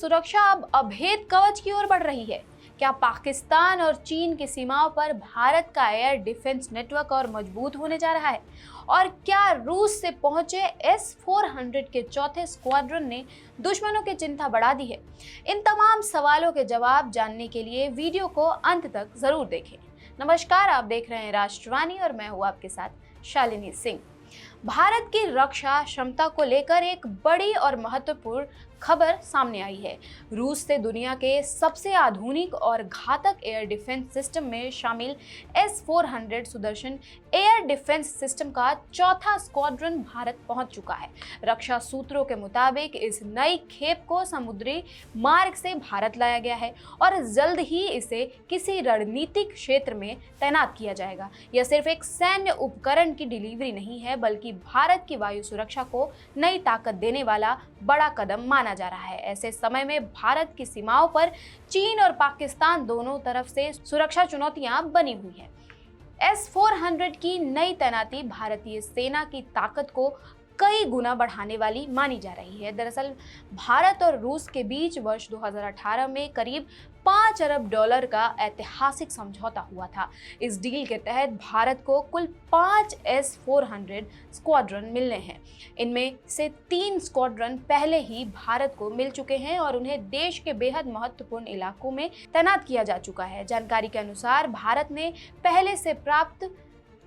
सुरक्षा अब अभेद कवच की ओर बढ़ रही है? क्या पाकिस्तान और चीन की सीमाओं पर भारत का एयर डिफेंस नेटवर्क और मजबूत होने जा रहा है? और क्या रूस से पहुंचे S-400 के चौथे स्क्वाड्रन ने दुश्मनों की चिंता बढ़ा दी है? इन तमाम सवालों के जवाब जानने के लिए वीडियो को अंत तक जरूर देखें। नमस्कार, आप देख रहे हैं राष्ट्रवाणी और मैं हूं आपके साथ शालिनी सिंह। भारत की रक्षा क्षमता को लेकर एक बड़ी और महत्वपूर्ण खबर सामने आई है। रूस से दुनिया के सबसे आधुनिक और घातक एयर डिफेंस सिस्टम में शामिल S-400 Sudarshan air defence system का चौथा स्क्वाड्रन भारत पहुंच चुका है। रक्षा सूत्रों के मुताबिक इस नई खेप को समुद्री मार्ग से भारत लाया गया है और जल्द ही इसे किसी रणनीतिक क्षेत्र में तैनात किया जाएगा। यह सिर्फ एक सैन्य उपकरण की डिलीवरी नहीं है, बल्कि भारत की वायु सुरक्षा को नई ताकत देने वाला बड़ा कदम माना जा रहा है। ऐसे समय में भारत की सीमाओं पर चीन और पाकिस्तान दोनों तरफ से सुरक्षा चुनौतियां बनी हुई हैं। S-400 की नई तैनाती भारतीय सेना की ताकत को कई गुना बढ़ाने वाली मानी जा रही है। दरअसल भारत और रूस के बीच वर्ष 2018 में करीब $5 अरब का ऐतिहासिक समझौता हुआ था। इस डील के तहत भारत को कुल 5 S-400 स्क्वाड्रन मिलने हैं। इनमें से 3 स्क्वाड्रन पहले ही भारत को मिल चुके हैं और उन्हें देश के बेहद महत्वपूर्ण इलाकों में तैनात किया जा चुका है। जानकारी के अनुसार भारत ने पहले से प्राप्त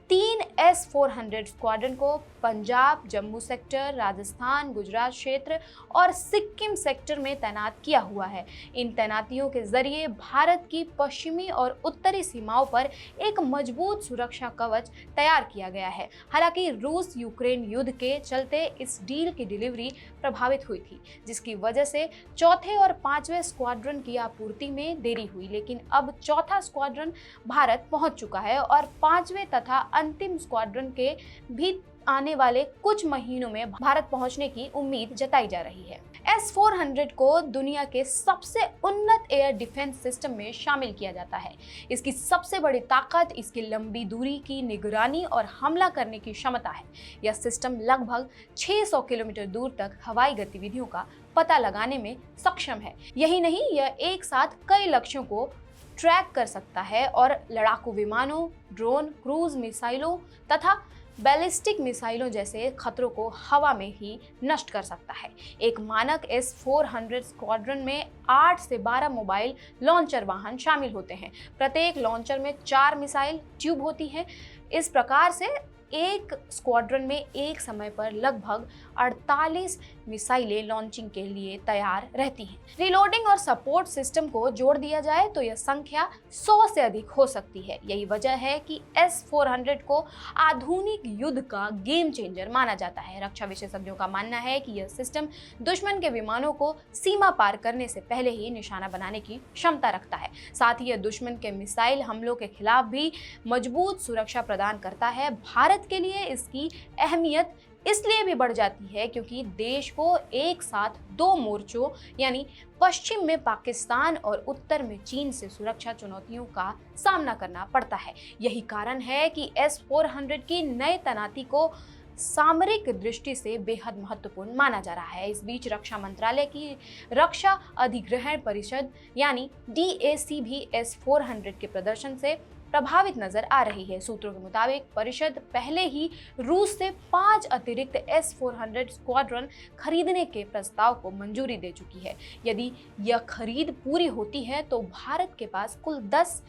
3 S-400 स्क्वाड्रन को पंजाब, जम्मू सेक्टर, राजस्थान, गुजरात क्षेत्र और सिक्किम सेक्टर में तैनात किया हुआ है। इन तैनातियों के जरिए भारत की पश्चिमी और उत्तरी सीमाओं पर एक मजबूत सुरक्षा कवच तैयार किया गया है। हालांकि रूस यूक्रेन युद्ध के चलते इस डील की डिलीवरी प्रभावित हुई थी, जिसकी वजह से चौथे और 5वें स्क्वाड्रन की आपूर्ति में देरी हुई। लेकिन अब चौथा स्क्वाड्रन भारत पहुंच चुका है और 5वें तथा अंतिम स्क्वाड्रन के भी आने वाले कुछ महीनों में भारत पहुंचने की उम्मीद जताई जा रही है। S-400 को दुनिया के सबसे उन्नत एयर डिफेंस सिस्टम में शामिल किया जाता है। इसकी सबसे बड़ी ताकत इसकी लंबी दूरी की निगरानी और हमला करने की क्षमता है। यह सिस्टम लगभग 600 किलोमीटर दूर तक हवाई गतिविधियों का पता लगाने में सक्षम है। यही नहीं, यह एक साथ कई लक्ष्यों को ट्रैक कर सकता है और लड़ाकू विमानों, ड्रोन, क्रूज मिसाइलों तथा बैलिस्टिक मिसाइलों जैसे खतरों को हवा में ही नष्ट कर सकता है। एक मानक S-400 स्क्वाड्रन में 8 से 12 मोबाइल लॉन्चर वाहन शामिल होते हैं। प्रत्येक लॉन्चर में 4 मिसाइल ट्यूब होती हैं। इस प्रकार से एक स्क्वाड्रन में एक समय पर लगभग 48 मिसाइलें लॉन्चिंग के लिए तैयार रहती हैं। रिलोडिंग और सपोर्ट सिस्टम को जोड़ दिया जाए तो यह संख्या 100 से अधिक हो सकती है। यही वजह है कि S-400 को आधुनिक युद्ध का गेम चेंजर माना जाता है। रक्षा विशेषज्ञों का मानना है कि यह सिस्टम दुश्मन के विमानों को सीमा पार करने से पहले ही निशाना बनाने की क्षमता रखता है। साथ ही यह दुश्मन के मिसाइल हमलों के खिलाफ भी मजबूत सुरक्षा प्रदान करता है। भारत के लिए इसकी अहमियत इसलिए भी बढ़ जाती है क्योंकि देश को एक साथ 2 मोर्चों यानी पश्चिम में पाकिस्तान और उत्तर में चीन से सुरक्षा चुनौतियों का सामना करना पड़ता है। यही कारण है कि S-400 की नई तैनाती को सामरिक दृष्टि से बेहद महत्वपूर्ण माना जा रहा है। इस बीच रक्षा मंत्रालय की रक्षा अधिग्रहण परिषद यानी DAC भी S-400 के प्रदर्शन से प्रभावित नजर आ रही है। सूत्रों के मुताबिक परिषद पहले ही रूस से 5 अतिरिक्त S-400 स्क्वाड्रन खरीदने के प्रस्ताव को मंजूरी दे चुकी है। यदि यह खरीद पूरी होती है तो भारत के पास कुल 10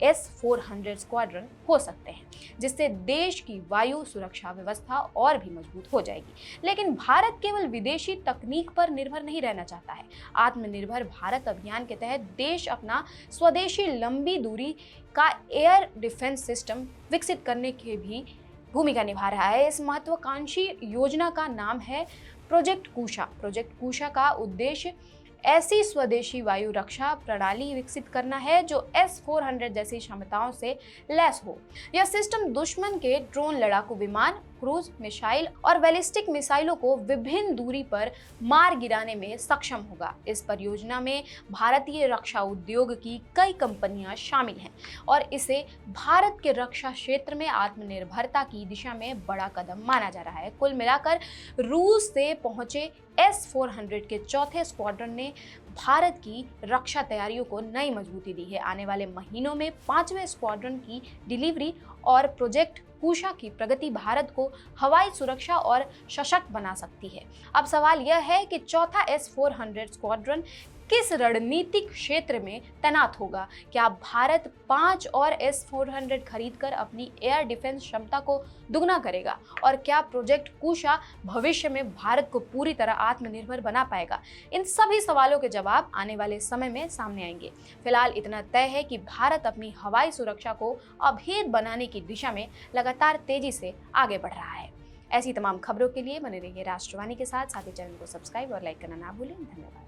S-400 स्क्वाड्रन हो सकते हैं, जिससे देश की वायु सुरक्षा व्यवस्था और भी मजबूत हो जाएगी। लेकिन भारत केवल विदेशी तकनीक पर निर्भर नहीं रहना चाहता है। आत्मनिर्भर भारत अभियान के तहत देश अपना स्वदेशी लंबी दूरी का एयर डिफेंस सिस्टम विकसित करने की भी भूमिका निभा रहा है। इस महत्वाकांक्षी योजना का नाम है प्रोजेक्ट कुशा। प्रोजेक्ट कुशा का उद्देश्य ऐसी स्वदेशी वायु रक्षा प्रणाली विकसित करना है जो S-400 जैसी क्षमताओं से लैस हो। यह सिस्टम दुश्मन के ड्रोन, लड़ाकू विमान, क्रूज मिसाइल और बैलिस्टिक मिसाइलों को विभिन्न दूरी पर मार गिराने में सक्षम होगा। इस परियोजना में भारतीय रक्षा उद्योग की कई कंपनियां शामिल हैं और इसे भारत के रक्षा क्षेत्र में आत्मनिर्भरता की दिशा में बड़ा कदम माना जा रहा है। कुल मिलाकर रूस से पहुंचे S-400 के चौथे स्क्वाड्रन ने भारत की रक्षा तैयारियों को नई मजबूती दी है। आने वाले महीनों में 5वें स्क्वाड्रन की डिलीवरी और प्रोजेक्ट कुशा की प्रगति भारत को हवाई सुरक्षा और सशक्त बना सकती है। अब सवाल यह है कि चौथा S-400 स्क्वाड्रन किस रणनीतिक क्षेत्र में तैनात होगा। क्या भारत 5 और S-400 खरीदकर अपनी एयर डिफेंस क्षमता को दुगना करेगा, और क्या प्रोजेक्ट कुशा भविष्य में भारत को पूरी तरह आत्मनिर्भर बना पाएगा? इन सभी सवालों के जवाब आने वाले समय में सामने आएंगे। फिलहाल इतना तय है कि भारत अपनी हवाई सुरक्षा को अभेद बनाने की दिशा में लगातार तेजी से आगे बढ़ रहा है। ऐसी तमाम खबरों के लिए बने रहिए राष्ट्रवाणी के साथ ही चैनल को सब्सक्राइब और लाइक करना ना भूलें। धन्यवाद।